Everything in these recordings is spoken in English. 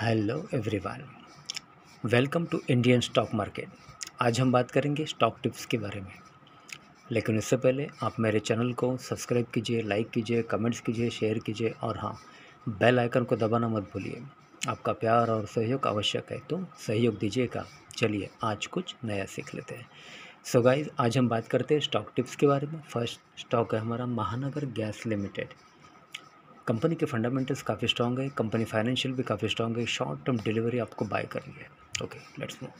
Hello everyone, welcome to Indian stock market. आज हम बात करेंगे स्टॉक टिप्स के बारे में। लेकिन इससे पहले आप मेरे चैनल को सब्सक्राइब कीजिए, लाइक कीजिए, कमेंट्स कीजिए, शेयर कीजिए और हाँ, बेल आइकन को दबाना मत भूलिए। आपका प्यार और सहयोग आवश्यक है, तो सहयोग दीजिएगा। चलिए आज कुछ नया सीख लेते हैं। सो गाइस, आज हम बात करते हैं स्टॉक टिप्स के बारे में। फर्स्ट स्टॉक है हमारा महानगर गैस लिमिटेड। कंपनी के फंडामेंटल्स काफ़ी स्ट्रॉन्ग है, कंपनी फाइनेंशियल भी काफ़ी स्ट्रॉन्ग है। शॉर्ट टर्म डिलीवरी आपको बाय करनी है। Okay, let's move.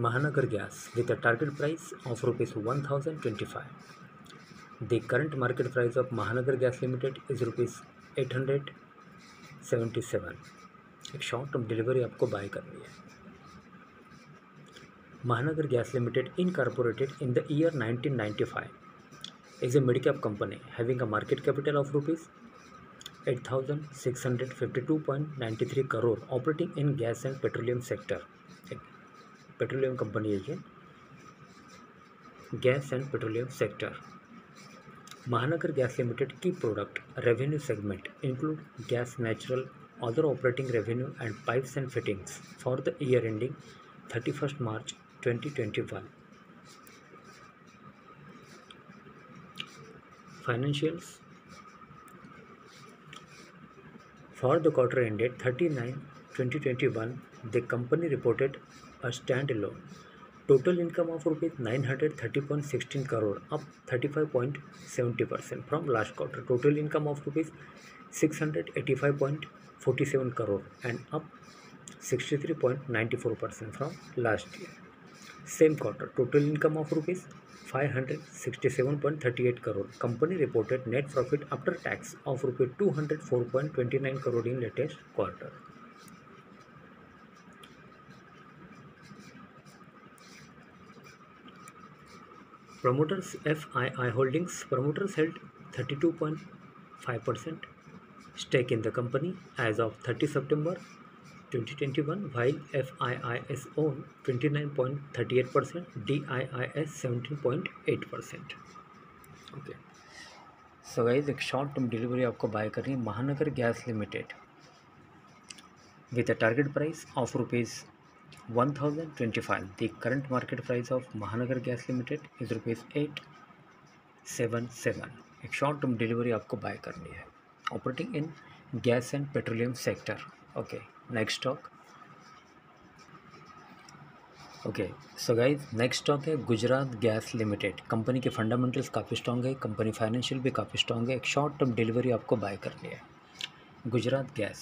Mahanagar Gas with a target price of rupees 1025. The current market price of Mahanagar Gas Limited is rupees 877. एक शॉर्ट टर्म डिलीवरी आपको bye करनी है। Mahanagar Gas Limited incorporated in the year 1995 is a mid-cap company having a market capital of rupees 8,652.93 crore operating in gas and petroleum sector. Petroleum company है ये, gas and petroleum sector. महानगर gas limited की product revenue segment include gas, natural, other operating revenue and pipes and fittings for the year ending 31 March 2021. Financials for the quarter ended 30/9/2021, the company reported a standalone total income of rupees 930.16 crore, up 35.70% from last quarter. Total income of rupees 685.47 crore and up 63.94% from last year. Same quarter, total income of rupees 567.38 crore. Company reported net profit after tax of rupees 204.29 crore in latest quarter. Promoters FII Holdings. Promoters held 32.5% stake in the company as of 30 September 2021, while FIIs own 29.38%, DIIs 17.8%. Okay, so guys, एक short term delivery आपको bye करनी है महानगर gas limited with a target price of rupees 1025. The current market price of Mahanagar Gas Limited is rupees 877. एक short term delivery आपको bye करनी है, operating in gas and petroleum sector. Okay, next stock. Okay, so guys, next stock है Gujarat gas limited. Company के fundamentals काफ़ी strong है, company financial भी काफ़ी स्ट्रॉन्ग है। एक शॉर्ट टर्म डिलीवरी आपको बाय करनी है, Gujarat gas.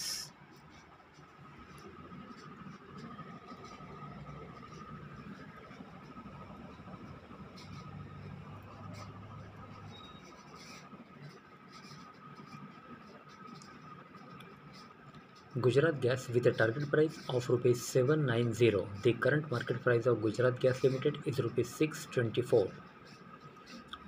Gujarat Gas with a target price of rupees 790. The current market price of Gujarat Gas Limited is rupees 624.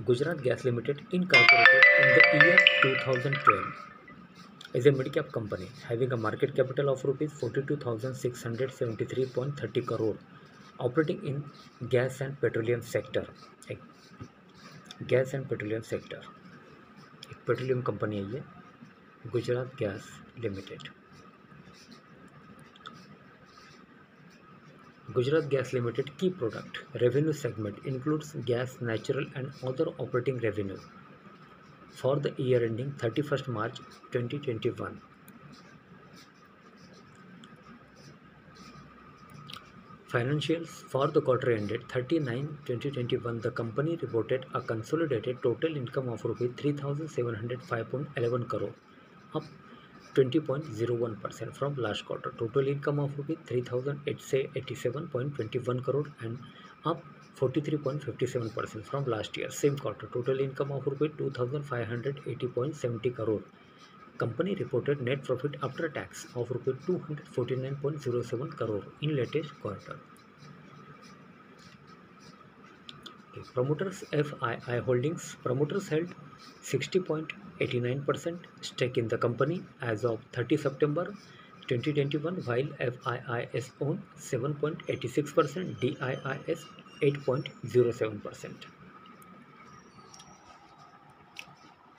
Gujarat Gas Limited incorporated in the year 2012 is a mid-cap company having a market capital of rupees 42,673.30 crore operating in gas and petroleum sector. Gas and petroleum sector, एक petroleum company है ये, Gujarat gas limited. Gujarat Gas Limited key product revenue segment includes gas, natural and other operating revenue for the year ending 31 March 2021. Financials for the quarter ended 30/9/2021. The company reported a consolidated total income of rupees 3,705.11 crore, up 20.01% from last quarter. Total income of rupees 3,887.21 crore and up 43.57% from last year. Same quarter, total income of rupees 2,580.70 crore. Company reported net profit after tax of rupees 249.07 crore in latest quarter. Promoters FII Holdings. Promoters held 60.89% stake in the company as of 30 September 2021, while FIIs own 7.86%, DIIs 8.07%.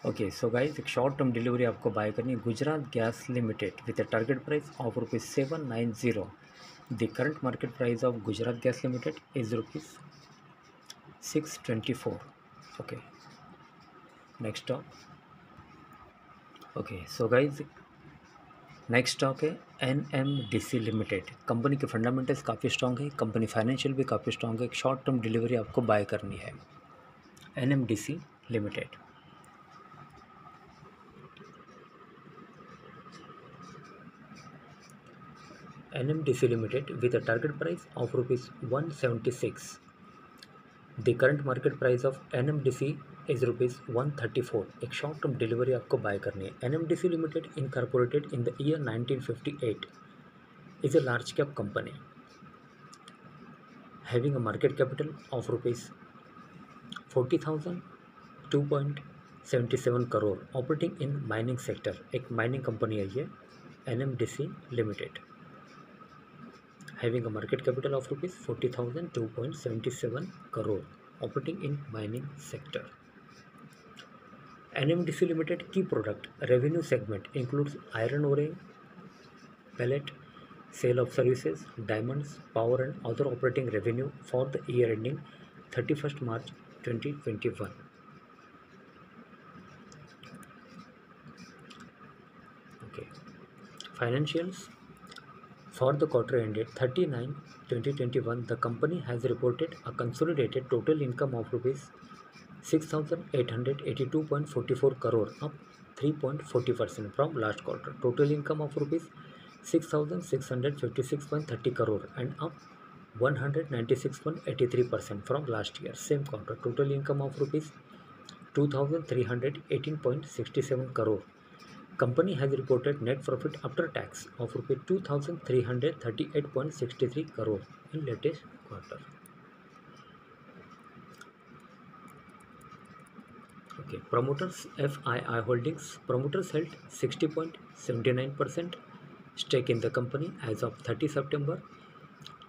Okay so guys एक short term delivery आपको bye करनी है Gujarat gas limited with a target price of ₹790. The current market price of Gujarat gas limited is ₹624. Okay next stock. Okay so guys next stock है NMDC limited. Company के fundamentals काफ़ी strong है, company financial भी काफ़ी strong है. एक short term delivery आपको bye करनी है NMDC limited. NMDC Limited with a target price of ₹176. The current market price of NMDC is ₹134. एक शॉर्ट टर्म डिलीवरी आपको बाय करनी है. NMDC Limited incorporated in the year 1958 is a large cap company having a market capital of ₹40,000, 2.77 crore, operating in mining sector. एक mining company है ये NMDC Limited, having a market capital of ₹40,000, 2.77 crore, operating in mining sector. NMDC Limited key product revenue segment includes iron oring, pellet, sale of services, diamonds, power and other operating revenue for the year ending 31st March 2021. Okay, financials. For the quarter ended 30/9/2021, the company has reported a consolidated total income of ₹6,882.44 crore, up 3.40% from last quarter. Total income of ₹6,656.30 crore and up 196.83% from last year same quarter. Total income of ₹2,318.67 crore. Company has reported net profit after tax of ₹2,338.63 crore in latest quarter. Okay, promoters FII Holdings. Promoters held 60.79% stake in the company as of 30 September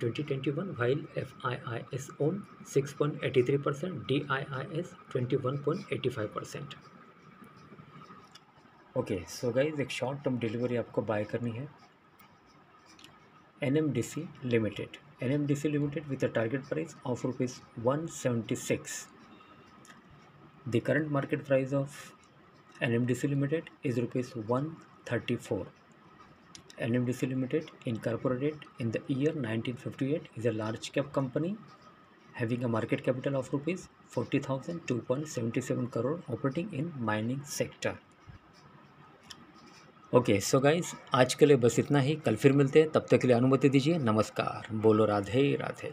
2021, while FIIs own 6.83%, DIIs 21.85%. Okay so guys एक short term delivery आपको bye करनी है NMDC limited. NMDC limited with a target price of ₹176. The current market price of NMDC limited is ₹134. NMDC limited incorporated in the year 1958 is a large cap company having a market capital of ₹40,000, 2.77 crore, operating in mining sector. Okay so guys आज के लिए बस इतना ही. कल फिर मिलते हैं, तब तक के लिए अनुमति दीजिए. नमस्कार. बोलो राधे राधे.